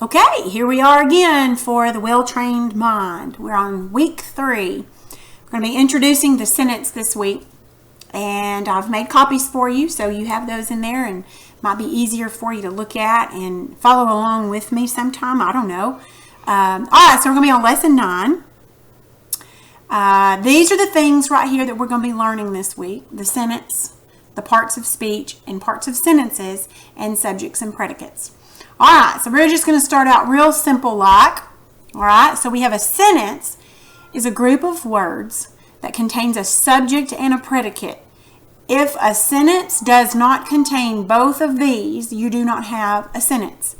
Okay, here we are again for the well-trained mind. We're on week 3. We're going to be introducing the sentence this week, and I've made copies for you, so you have those in there, and it might be easier for you to look at and follow along with me sometime. I don't know. All right, so we're going to be on lesson 9. These are the things right here that we're going to be learning this week: the sentence, the parts of speech, and parts of sentences, and subjects and predicates. All right, so we're just going to start out real simple like. All right, so we have a sentence is a group of words that contains a subject and a predicate. If a sentence does not contain both of these, you do not have a sentence.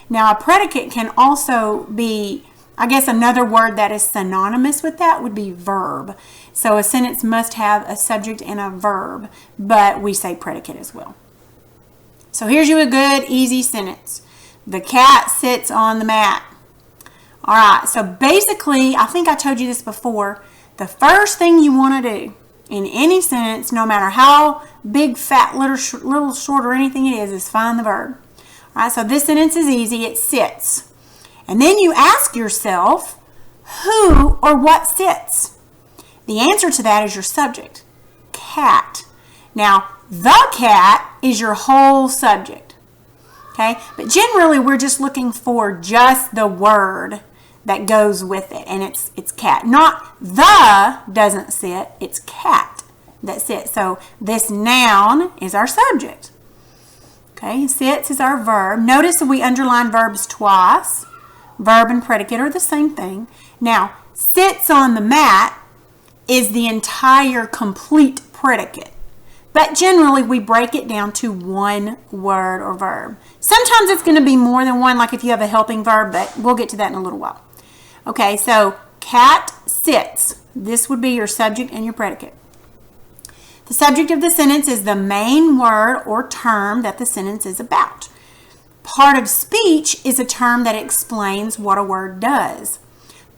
Now, a predicate can also be, I guess another word that is synonymous with that would be verb. So a sentence must have a subject and a verb, but we say predicate as well. So here's you a good, easy sentence. The cat sits on the mat. All right, so basically, I think I told you this before, the first thing you want to do in any sentence, no matter how big, fat, little, short, or anything it is find the verb. All right, so this sentence is easy. It sits. And then you ask yourself, who or what sits? The answer to that is your subject, cat. Now, the cat is your whole subject. Okay, but generally we're just looking for just the word that goes with it, and it's cat. Not the doesn't sit, it's cat that sits. So this noun is our subject. Okay, sits is our verb. Notice that we underline verbs twice. Verb and predicate are the same thing. Now, sits on the mat is the entire complete predicate. But generally, we break it down to one word or verb. Sometimes it's going to be more than one, like if you have a helping verb, but we'll get to that in a little while. Okay, so cat sits. This would be your subject and your predicate. The subject of the sentence is the main word or term that the sentence is about. Part of speech is a term that explains what a word does.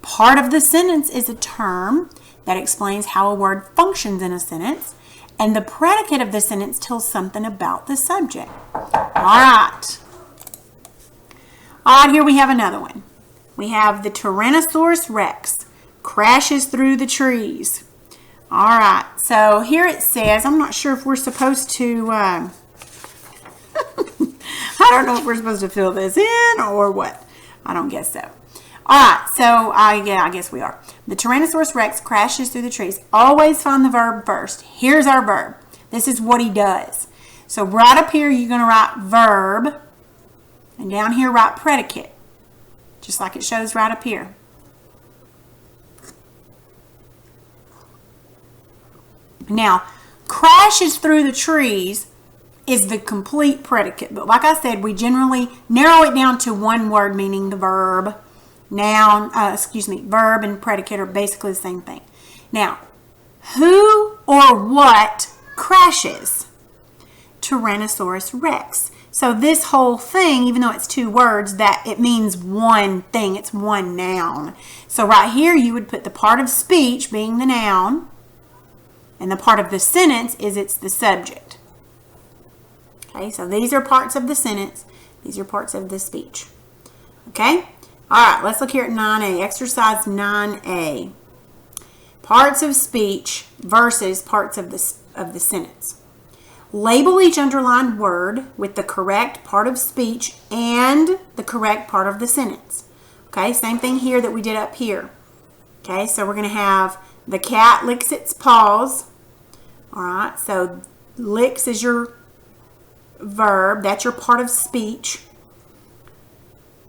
Part of the sentence is a term that explains how a word functions in a sentence. And the predicate of the sentence tells something about the subject. All right. All right, here we have another one. We have the Tyrannosaurus Rex crashes through the trees. All right, so here it says, I'm not sure if we're supposed to, I don't know if we're supposed to fill this in or what. I don't guess so. All right, so yeah, I guess we are. The Tyrannosaurus Rex crashes through the trees. Always find the verb first. Here's our verb. This is what he does. So right up here, you're going to write verb, and down here write predicate, just like it shows right up here. Now, crashes through the trees is the complete predicate, but like I said, we generally narrow it down to one word, meaning the verb. Noun, verb and predicate are basically the same thing. Now, who or what crashes? Tyrannosaurus Rex. So this whole thing, even though it's two words, that it means one thing. It's one noun. So right here you would put the part of speech being the noun, and the part of the sentence is it's the subject. Okay, so these are parts of the sentence. These are parts of the speech. Okay? All right, let's look here at 9A, exercise 9A. Parts of speech versus parts of the sentence. Label each underlined word with the correct part of speech and the correct part of the sentence. Okay, same thing here that we did up here. Okay, so we're going to have the cat licks its paws. All right, so licks is your verb. That's your part of speech.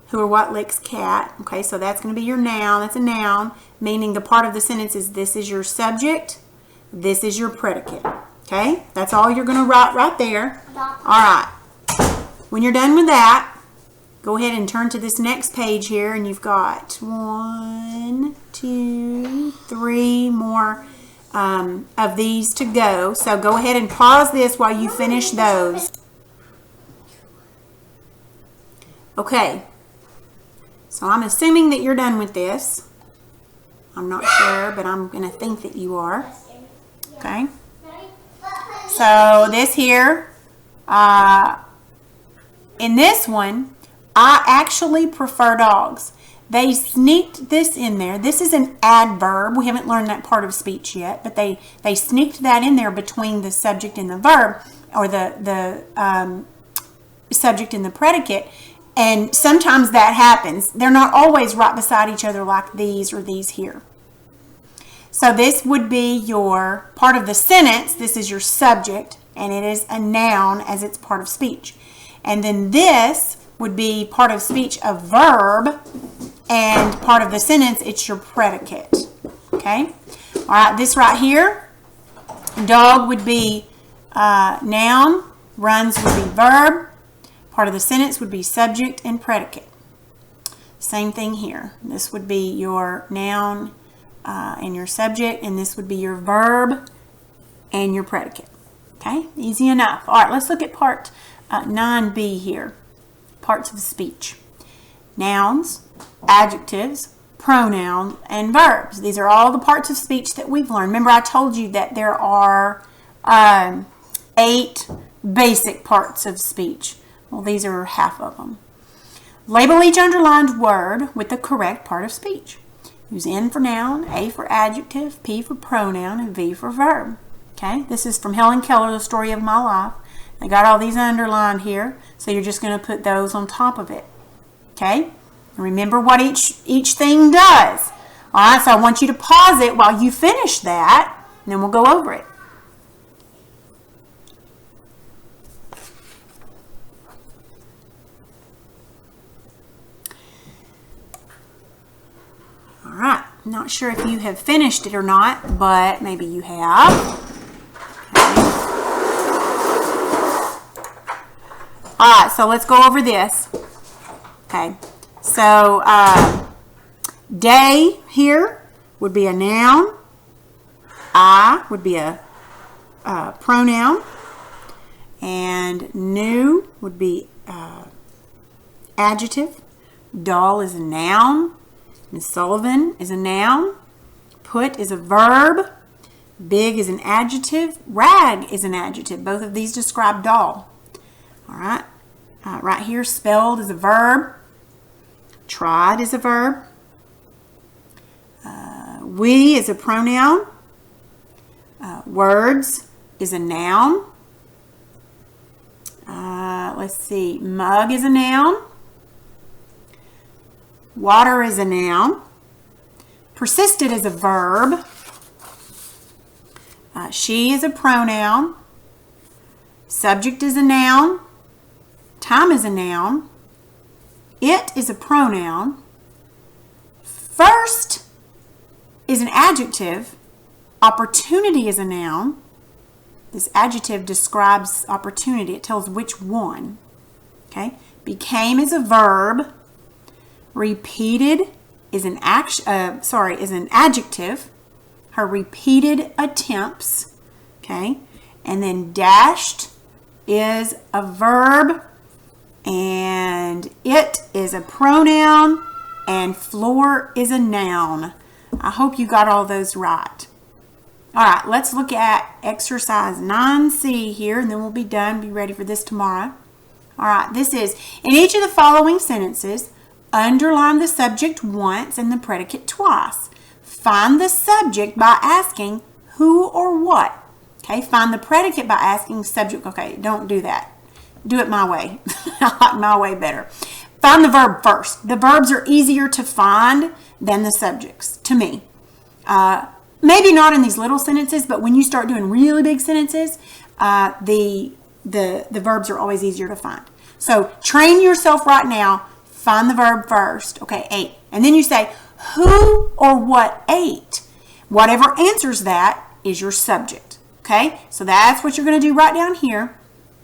Who or what licks cat. Okay, so that's going to be your noun. That's a noun, meaning the part of the sentence is this is your subject, this is your predicate. Okay, that's all you're going to write right there. All right, when you're done with that, go ahead and turn to this next page here, and you've got 1, 2, 3 more of these to go. So go ahead and pause this while you finish those. Okay. So I'm assuming that you're done with this. I'm not sure, but I'm going to think that you are. Okay. So this here, in this one, I actually prefer dogs. They sneaked this in there. This is an adverb. We haven't learned that part of speech yet, but they sneaked that in there between the subject and the verb, or the subject and the predicate. And sometimes that happens. They're not always right beside each other like these or these here. So this would be your part of the sentence. This is your subject, and it is a noun as it's part of speech. And then this would be part of speech, a verb, and part of the sentence, it's your predicate. Okay? All right, this right here, dog would be noun, runs would be verb, part of the sentence would be subject and predicate. Same thing here. This would be your noun and your subject, and this would be your verb and your predicate. Okay? Easy enough. All right, let's look at part 9b here. Parts of speech. Nouns, adjectives, pronouns, and verbs. These are all the parts of speech that we've learned. Remember, I told you that there are 8 basic parts of speech. Well, these are half of them. Label each underlined word with the correct part of speech. Use N for noun, A for adjective, P for pronoun, and V for verb. Okay, this is from Helen Keller, The Story of My Life. I got all these underlined here, so you're just going to put those on top of it. Okay? And remember what each thing does. All right, so I want you to pause it while you finish that, and then we'll go over it. All right, I'm not sure if you have finished it or not, but maybe you have. All right, so let's go over this. Okay, so day here would be a noun. I would be a pronoun. And new would be adjective. Doll is a noun. Miss Sullivan is a noun. Put is a verb. Big is an adjective. Rag is an adjective. Both of these describe doll. All right. Right here, spelled is a verb. Tried is a verb. We is a pronoun. Words is a noun. Let's see. Mug is a noun. Water is a noun. Persisted is a verb. She is a pronoun. Subject is a noun. Time is a noun. It is a pronoun. First is an adjective. Opportunity is a noun. This adjective describes opportunity. It tells which one. Okay. Became is a verb. Repeated is an is an adjective. Her repeated attempts. Okay. And then dashed is a verb. And it is a pronoun, and floor is a noun. I hope you got all those right. All right, let's look at exercise 9C here, and then we'll be done. Be ready for this tomorrow. All right, this is, in each of the following sentences, underline the subject once and the predicate twice. Find the subject by asking who or what. Okay, find the predicate by asking subject. Okay, don't do that. Do it my way. I like my way better. Find the verb first. The verbs are easier to find than the subjects, to me. Maybe not in these little sentences, but when you start doing really big sentences, the verbs are always easier to find. So train yourself right now. Find the verb first. Okay, ate. And then you say, who or what ate? Whatever answers that is your subject. Okay, so that's what you're going to do right down here.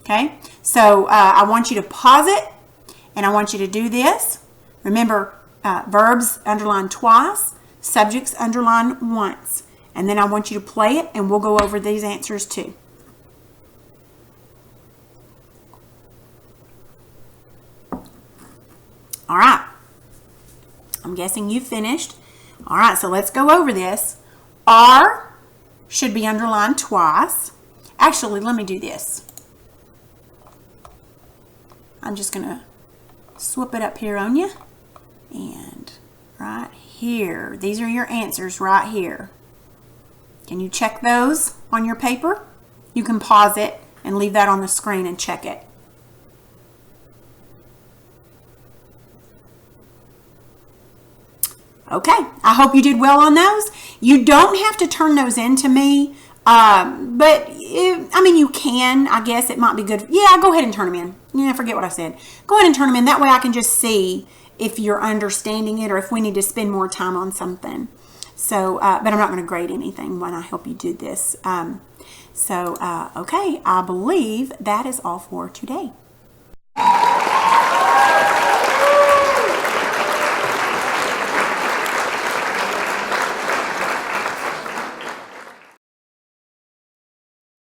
Okay, so I want you to pause it, and I want you to do this. Remember, verbs underline twice, subjects underline once. And then I want you to play it, and we'll go over these answers too. All right, I'm guessing you finished. All right, so let's go over this. Are should be underlined twice. Actually, let me do this. I'm just going to swoop it up here on you. And right here, these are your answers right here. Can you check those on your paper? You can pause it and leave that on the screen and check it. Okay, I hope you did well on those. You don't have to turn those in to me, but I mean, you can. I guess it might be good. Yeah, go ahead and turn them in. Yeah, I forget what I said. Go ahead and turn them in. That way I can just see if you're understanding it or if we need to spend more time on something. So, but I'm not going to grade anything when I help you do this. Okay, I believe that is all for today.